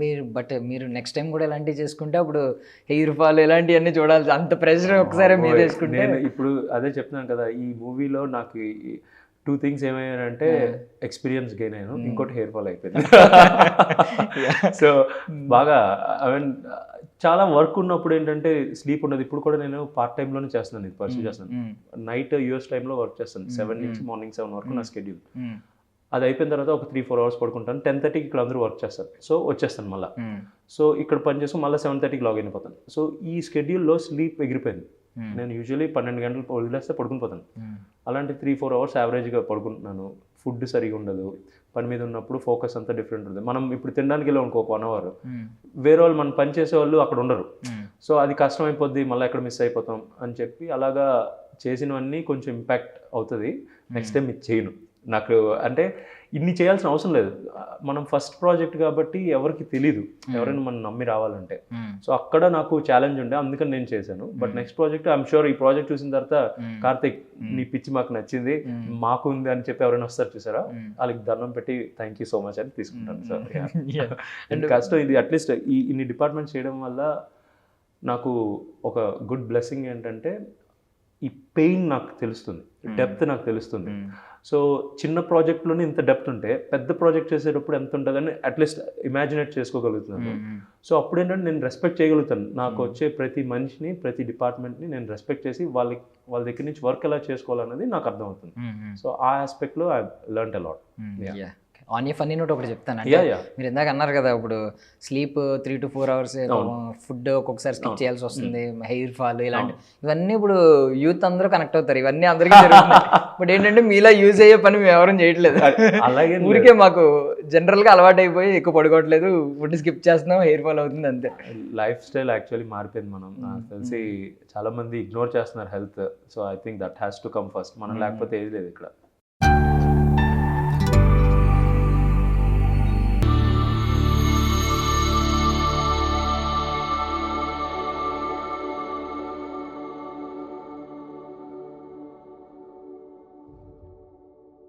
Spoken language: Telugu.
మీరు నెక్స్ట్ టైం కూడా ఇలాంటివి చేసుకుంటే అప్పుడు హెయిర్ ఫాల్ ఇలాంటివన్నీ చూడాలి, అంత ప్రెషర్ ఒకసారి మీద వేసుకుంటే. నేను ఇప్పుడు అదే చెప్తున్నాను కదా, ఈ మూవీలో నాకు 2 థింగ్స్ ఏమయ్యానంటే ఎక్స్పీరియన్స్ గెయిన్ అయ్యాను, ఇంకోటి హెయిర్ ఫాల్ అయిపోయింది. సో బాగా ఐ మీన్ చాలా వర్క్ ఉన్నప్పుడు ఏంటంటే స్లీప్ ఉండదు. ఇప్పుడు కూడా నేను పార్ట్ టైంలోనే చేస్తున్నాను, ఇది పర్సూ చేస్తున్నాను. నైట్ యూఎస్ టైంలో వర్క్ చేస్తాను, 7 నుంచి మార్నింగ్ 7 వరకు నా స్కెడ్యూల్. అది అయిపోయిన తర్వాత ఒక 3-4 అవర్స్ పడుకుంటాను. 10:30కి ఇక్కడ అందరూ వర్క్ చేస్తారు, సో వచ్చేస్తాను మళ్ళీ. సో ఇక్కడ పని చేసుకుని మళ్ళీ 7:30కి లాగిన్ అయిపోతాను. సో ఈ స్కెడ్యూల్లో స్లీప్ ఎగిరిపోయింది. నేను యూజువల్లీ 12 గంటలు వదిలేస్తే పడుకుని పోతాను. అలాంటి 3-4 అవర్స్ యావరేజ్గా పడుకుంటున్నాను. ఫుడ్ సరిగా ఉండదు, పని మీద ఉన్నప్పుడు ఫోకస్ అంతా డిఫరెంట్ ఉంటుంది. మనం ఇప్పుడు తినడానికి వెళ్ళాం అనుకో 1 అవర్, వేరే వాళ్ళు మనం పని చేసే వాళ్ళు అక్కడ ఉండరు. సో అది కష్టం అయిపోద్ది, మళ్ళీ ఎక్కడ మిస్ అయిపోతాం అని చెప్పి అలాగా చేసినవన్నీ కొంచెం ఇంపాక్ట్ అవుతుంది. నెక్స్ట్ టైం ఇది చేయను. నాకు అంటే ఇన్ని చేయాల్సిన అవసరం లేదు, మనం ఫస్ట్ ప్రాజెక్ట్ కాబట్టి ఎవరికి తెలీదు, ఎవరైనా మనం నమ్మి రావాలంటే. సో అక్కడ నాకు ఛాలెంజ్ ఉండే, అందుకని నేను చేశాను. But next project I'm sure, ఈ ప్రాజెక్ట్ చూసిన తర్వాత కార్తిక్ నీ పిచ్చి మాకు నచ్చింది, మాకు ఉంది అని చెప్పి ఎవరైనా వస్తారు చూసారా, వాళ్ళకి దండం పెట్టి థ్యాంక్ యూ సో మచ్ అని తీసుకుంటాను. సార్ కష్టం ఇది, అట్లీస్ట్ ఇన్ని డిపార్ట్మెంట్స్ చేయడం వల్ల నాకు ఒక గుడ్ బ్లెస్సింగ్ ఏంటంటే ఈ పెయిన్ నాకు తెలుస్తుంది, డెప్త్ నాకు తెలుస్తుంది. సో చిన్న ప్రాజెక్ట్లోనే ఇంత డెప్త్ ఉంటే పెద్ద ప్రాజెక్ట్ చేసేటప్పుడు ఎంత ఉంటుందని అట్లీస్ట్ ఇమాజినేట్ చేసుకోగలుగుతున్నాను. సో అప్పుడు ఏంటంటే నేను రెస్పెక్ట్ చేయగలుగుతాను, నాకు వచ్చే ప్రతి మనిషిని, ప్రతి డిపార్ట్మెంట్ని నేను రెస్పెక్ట్ చేసి వాళ్ళ దగ్గర నుంచి వర్క్ ఎలా చేసుకోవాలనేది నాకు అర్థమవుతుంది. సో ఆ ఆస్పెక్ట్లో I learned a lot. On a funny note ఒకటి చెప్తాను. మీరు ఇందాక అన్నారు కదా, ఇప్పుడు స్లీప్ 3 to 4 అవర్స్, ఫుడ్ ఒక్కొక్కసారి స్కిప్ చేయాల్సి వస్తుంది, హెయిర్ ఫాల్ ఇలాంటి ఇవన్నీ ఇప్పుడు యూత్ అందరూ కనెక్ట్ అవుతారు, ఇవన్నీ అందరికీ జరుగుతుంది. బట్ ఏంటంటే మీలా యూజ్ అయ్యే పని మేము ఎవరూ చేయట్లేదు. అలాగే ఊరికే మాకు జనరల్గా అలవాటు అయిపోయి ఎక్కువ పడుకోవట్లేదు, ఫుడ్ స్కిప్ చేస్తున్నాం, హెయిర్ ఫాల్ అవుతుంది అంతే. లైఫ్ స్టైల్ యాక్చువల్లీ మారిపోయింది. మనం నాకు తెలిసి చాలా మంది ఇగ్నోర్ చేస్తున్నారు health. So I think that has to come first. మనం లేకపోతే ఏది లేదు ఇక్కడ.